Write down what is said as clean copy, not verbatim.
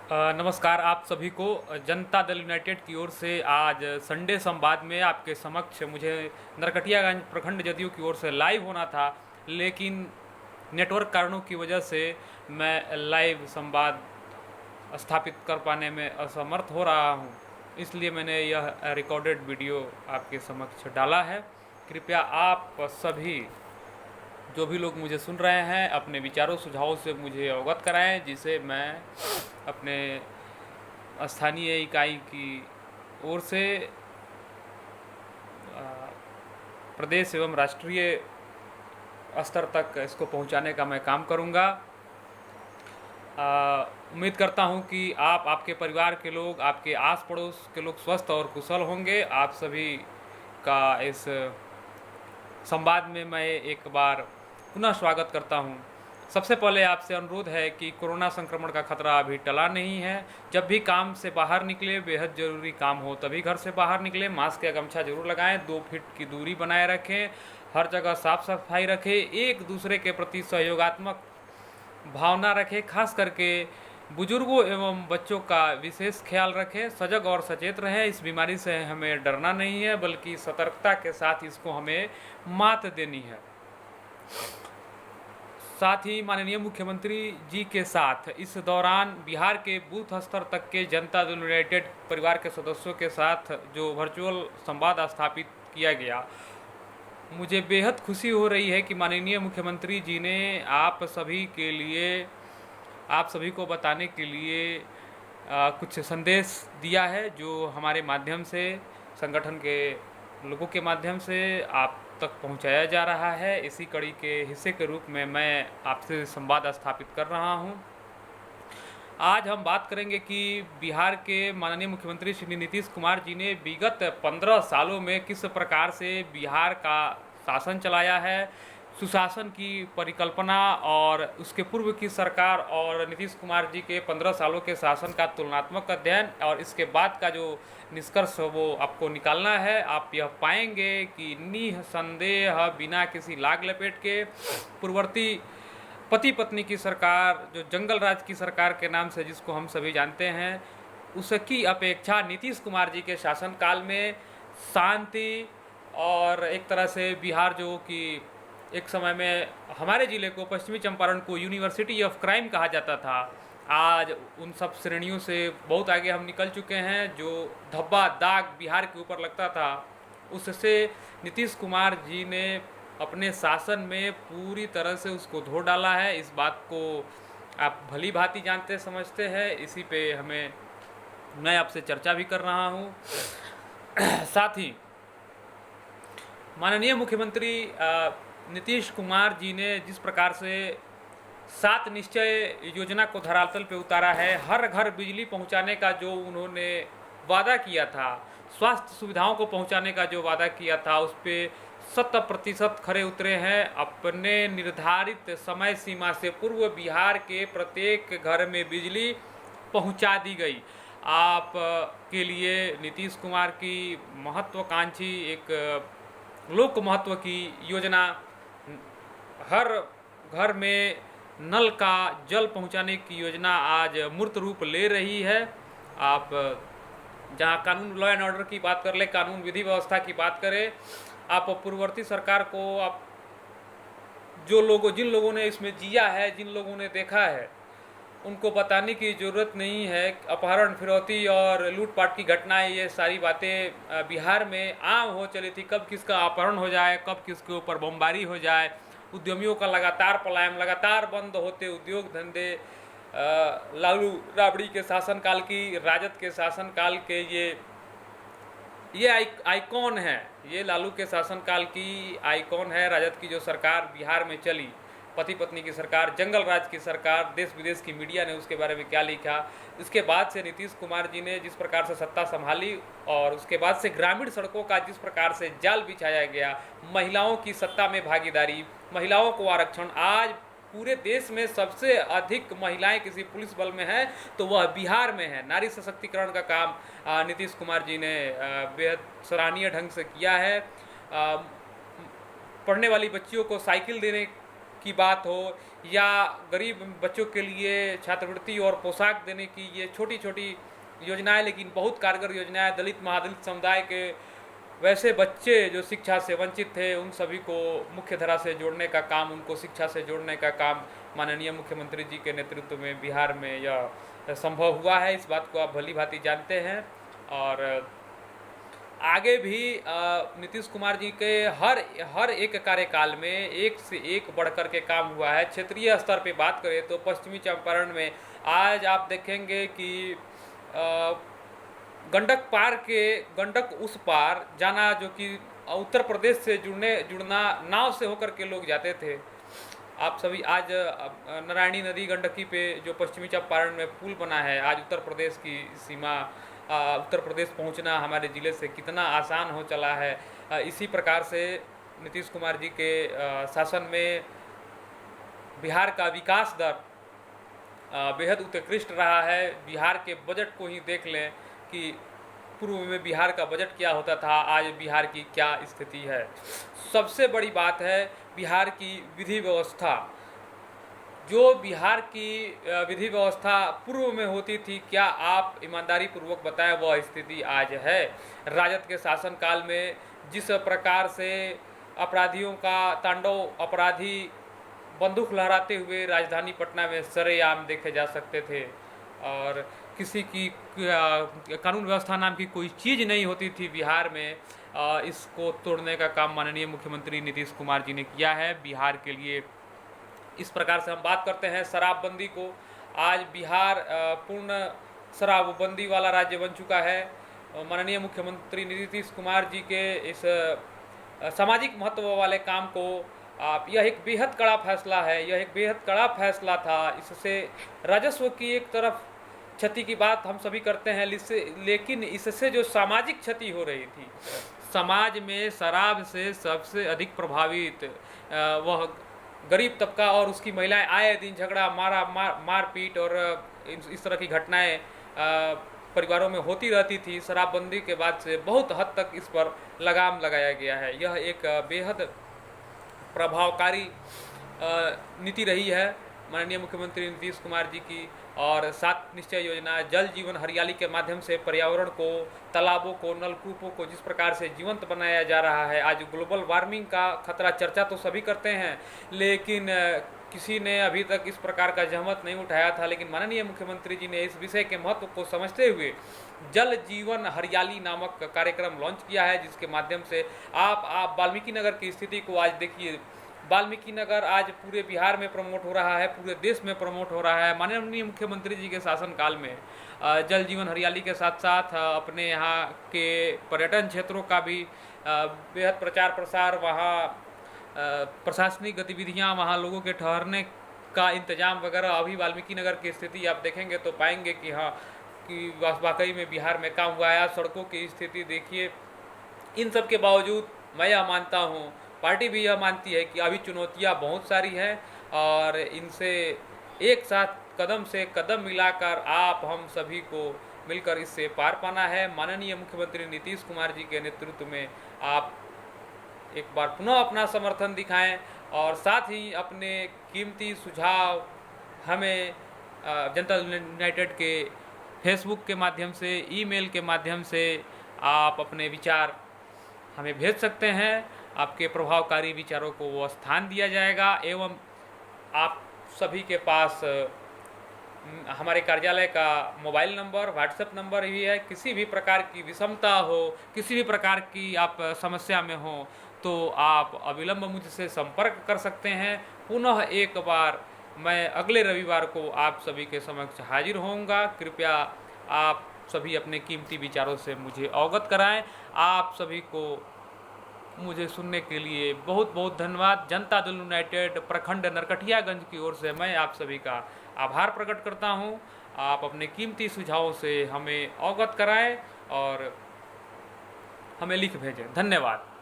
नमस्कार आप सभी को। जनता दल यूनाइटेड की ओर से आज संडे संवाद में आपके समक्ष मुझे नरकटियागंज प्रखंड जदयू की ओर से लाइव होना था, लेकिन नेटवर्क कारणों की वजह से मैं लाइव संवाद स्थापित कर पाने में असमर्थ हो रहा हूं। इसलिए मैंने यह रिकॉर्डेड वीडियो आपके समक्ष डाला है। कृपया आप सभी जो भी लोग मुझे सुन रहे हैं अपने विचारों सुझावों से मुझे अवगत कराएं, जिसे मैं अपने स्थानीय इकाई की ओर से प्रदेश एवं राष्ट्रीय स्तर तक इसको पहुंचाने का मैं काम करूंगा। उम्मीद करता हूं कि आप, आपके परिवार के लोग, आपके आस पड़ोस के लोग स्वस्थ और कुशल होंगे। आप सभी का इस संवाद में मैं एक बार पुनः स्वागत करता हूं। सबसे पहले आपसे अनुरोध है कि कोरोना संक्रमण का खतरा अभी टला नहीं है। जब भी काम से बाहर निकले, बेहद जरूरी काम हो तभी घर से बाहर निकले। मास्क या गमछा जरूर लगाएं, 2 फीट की दूरी बनाए रखें, हर जगह साफ सफाई रखें, एक दूसरे के प्रति सहयोगात्मक भावना रखें। खास करके बुजुर्गों एवं बच्चों का विशेष ख्याल रखें। सजग और सचेत रहें। इस बीमारी से हमें डरना नहीं है, बल्कि सतर्कता के साथ इसको हमें मात देनी है। साथ ही माननीय मुख्यमंत्री जी के साथ इस दौरान बिहार के बूथ स्तर तक के जनता दल यूनाइटेड परिवार के सदस्यों के साथ जो वर्चुअल संवाद स्थापित किया गया, मुझे बेहद खुशी हो रही है कि माननीय मुख्यमंत्री जी ने आप सभी के लिए, आप सभी को बताने के लिए कुछ संदेश दिया है, जो हमारे माध्यम से, संगठन के लोगों के माध्यम से आप तक पहुंचाया जा रहा है। इसी कड़ी के हिस्से के रूप में मैं आपसे संवाद स्थापित कर रहा हूं। आज हम बात करेंगे कि बिहार के माननीय मुख्यमंत्री श्री नीतीश कुमार जी ने विगत 15 सालों में किस प्रकार से बिहार का शासन चलाया है। सुशासन की परिकल्पना और उसके पूर्व की सरकार और नीतीश कुमार जी के 15 सालों के शासन का तुलनात्मक अध्ययन, और इसके बाद का जो निष्कर्ष वो आपको निकालना है। आप यह पाएंगे कि निसंदेह, बिना किसी लाग लपेट के, पूर्ववर्ती पति पत्नी की सरकार, जो जंगल राज की सरकार के नाम से जिसको हम सभी जानते हैं, उसकी अपेक्षा नीतीश कुमार जी के शासनकाल में शांति और एक तरह से बिहार, जो कि एक समय में हमारे ज़िले को, पश्चिमी चंपारण को यूनिवर्सिटी ऑफ क्राइम कहा जाता था, आज उन सब श्रेणियों से बहुत आगे हम निकल चुके हैं। जो धब्बा दाग बिहार के ऊपर लगता था, उससे नीतीश कुमार जी ने अपने शासन में पूरी तरह से उसको धो डाला है। इस बात को आप भली भांति जानते समझते हैं। इसी पे मैं आपसे चर्चा भी कर रहा हूँ। साथ ही माननीय मुख्यमंत्री नीतीश कुमार जी ने जिस प्रकार से 7 निश्चय योजना को धरातल पे उतारा है, हर घर बिजली पहुंचाने का जो उन्होंने वादा किया था, स्वास्थ्य सुविधाओं को पहुंचाने का जो वादा किया था, उस पर 100% खरे उतरे हैं। अपने निर्धारित समय सीमा से पूर्व बिहार के प्रत्येक घर में बिजली पहुंचा दी गई। आप के लिए नीतीश कुमार की महत्वाकांक्षी एक लोक महत्व की योजना, हर घर में नल का जल पहुंचाने की योजना आज मूर्त रूप ले रही है। आप जहां कानून, लॉ एंड ऑर्डर की बात कर ले, कानून विधि व्यवस्था की बात करें, आप पूर्ववर्ती सरकार को, आप जिन लोगों ने इसमें जिया है, जिन लोगों ने देखा है, उनको बताने की ज़रूरत नहीं है। अपहरण, फिरौती और लूटपाट की घटनाएं, ये सारी बातें बिहार में आम हो चली थी। कब किसका अपहरण हो जाए, कब किसके ऊपर बमबारी हो जाए, उद्यमियों का लगातार पलायन, लगातार बंद होते उद्योग धंधे, लालू राबड़ी के शासनकाल की, राजद के शासनकाल के ये आइकॉन है। ये लालू के शासनकाल की आइकॉन है। राजद की जो सरकार बिहार में चली, पति पत्नी की सरकार, जंगल राज की सरकार, देश विदेश की मीडिया ने उसके बारे में क्या लिखा। इसके बाद से नीतीश कुमार जी ने जिस प्रकार से सत्ता संभाली, और उसके बाद से ग्रामीण सड़कों का जिस प्रकार से जाल बिछाया गया, महिलाओं की सत्ता में भागीदारी, महिलाओं को आरक्षण, आज पूरे देश में सबसे अधिक महिलाएं किसी पुलिस बल में हैं तो वह बिहार में है। नारी सशक्तिकरण का काम नीतीश कुमार जी ने बेहद सराहनीय ढंग से किया है। पढ़ने वाली बच्चियों को साइकिल देने की बात हो या गरीब बच्चों के लिए छात्रवृत्ति और पोशाक देने की ये छोटी छोटी योजनाएं, लेकिन बहुत कारगर योजनाएं दलित महादलित समुदाय के वैसे बच्चे जो शिक्षा से वंचित थे उन सभी को मुख्य धारा से जोड़ने का काम, उनको शिक्षा से जोड़ने का काम माननीय मुख्यमंत्री जी के नेतृत्व में बिहार में यह संभव हुआ है। इस बात को आप भली भांति जानते हैं। और आगे भी नीतीश कुमार जी के हर एक कार्यकाल में एक से एक बढ़कर के काम हुआ है। क्षेत्रीय स्तर पे बात करें तो पश्चिमी चंपारण में आज आप देखेंगे कि गंडक उस पार जाना, जो कि उत्तर प्रदेश से जुड़ना नाव से होकर के लोग जाते थे। आप सभी आज नारायणी नदी गंडकी पे जो पश्चिमी चंपारण में पुल बना है, आज उत्तर प्रदेश की सीमा, उत्तर प्रदेश पहुंचना हमारे ज़िले से कितना आसान हो चला है। इसी प्रकार से नीतीश कुमार जी के शासन में बिहार का विकास दर बेहद उत्कृष्ट रहा है। बिहार के बजट को ही देख लें कि पूर्व में बिहार का बजट क्या होता था, आज बिहार की क्या स्थिति है। सबसे बड़ी बात है बिहार की विधि व्यवस्था। जो बिहार की विधि व्यवस्था पूर्व में होती थी, क्या आप ईमानदारी पूर्वक बताएं वह स्थिति आज है। राजद के शासनकाल में जिस प्रकार से अपराधियों का तांडव, अपराधी बंदूक लहराते हुए राजधानी पटना में सरेआम देखे जा सकते थे और किसी की कानून व्यवस्था नाम की कोई चीज़ नहीं होती थी बिहार में, इसको तोड़ने का काम माननीय मुख्यमंत्री नीतीश कुमार जी ने किया है बिहार के लिए। इस प्रकार से हम बात करते हैं शराबबंदी को। आज बिहार पूर्ण शराबबंदी वाला राज्य बन चुका है। माननीय मुख्यमंत्री नीतीश कुमार जी के इस सामाजिक महत्व वाले काम को यह एक बेहद कड़ा फैसला है, यह एक बेहद कड़ा फैसला था। इससे राजस्व की एक तरफ क्षति की बात हम सभी करते हैं, लेकिन इससे जो सामाजिक क्षति हो रही थी, समाज में शराब से सबसे अधिक प्रभावित वह गरीब तबका और उसकी महिलाएं आए दिन झगड़ा, मारपीट और इस तरह की घटनाएं परिवारों में होती रहती थी। शराबबंदी के बाद से बहुत हद तक इस पर लगाम लगाया गया है। यह एक बेहद प्रभावकारी नीति रही है माननीय मुख्यमंत्री नीतीश कुमार जी की। और 7 निश्चय योजना, जल जीवन हरियाली के माध्यम से पर्यावरण को, तालाबों को, नलकूपों को जिस प्रकार से जीवंत बनाया जा रहा है। आज ग्लोबल वार्मिंग का खतरा चर्चा तो सभी करते हैं, लेकिन किसी ने अभी तक इस प्रकार का जहमत नहीं उठाया था। लेकिन माननीय मुख्यमंत्री जी ने इस विषय के महत्व को समझते हुए जल जीवन हरियाली नामक कार्यक्रम लॉन्च किया है, जिसके माध्यम से आप वाल्मीकि नगर की स्थिति को आज देखिए। वाल्मीकि नगर आज पूरे बिहार में प्रमोट हो रहा है, पूरे देश में प्रमोट हो रहा है। माननीय मुख्यमंत्री जी के शासनकाल में जल जीवन हरियाली के साथ साथ अपने यहाँ के पर्यटन क्षेत्रों का भी बेहद प्रचार प्रसार, वहाँ प्रशासनिक गतिविधियाँ, वहाँ लोगों के ठहरने का इंतजाम वगैरह। अभी वाल्मीकि नगर की स्थिति आप देखेंगे तो पाएंगे कि हाँ, कि वाकई में बिहार में काम हुआ है। सड़कों की स्थिति देखिए। इन सब के बावजूद मैं यह मानता हूँ, पार्टी भी यह मानती है कि अभी चुनौतियाँ बहुत सारी हैं और इनसे एक साथ कदम से कदम मिलाकर आप हम सभी को मिलकर इससे पार पाना है। माननीय मुख्यमंत्री नीतीश कुमार जी के नेतृत्व में आप एक बार पुनः अपना समर्थन दिखाएं और साथ ही अपने कीमती सुझाव हमें जनता दल यूनाइटेड के फेसबुक के माध्यम से, ईमेल के माध्यम से आप अपने विचार हमें भेज सकते हैं। आपके प्रभावकारी विचारों को वो स्थान दिया जाएगा एवं आप सभी के पास हमारे कार्यालय का मोबाइल नंबर, व्हाट्सएप नंबर भी है। किसी भी प्रकार की विषमता हो, किसी भी प्रकार की आप समस्या में हो तो आप अविलंब मुझसे संपर्क कर सकते हैं। पुनः एक बार मैं अगले रविवार को आप सभी के समक्ष हाजिर होऊंगा। कृपया आप सभी अपने कीमती विचारों से मुझे अवगत कराएं। आप सभी को मुझे सुनने के लिए बहुत बहुत धन्यवाद। जनता दल यूनाइटेड प्रखंड नरकटियागंज की ओर से मैं आप सभी का आभार प्रकट करता हूं। आप अपने कीमती सुझावों से हमें अवगत कराएं और हमें लिख भेजें। धन्यवाद।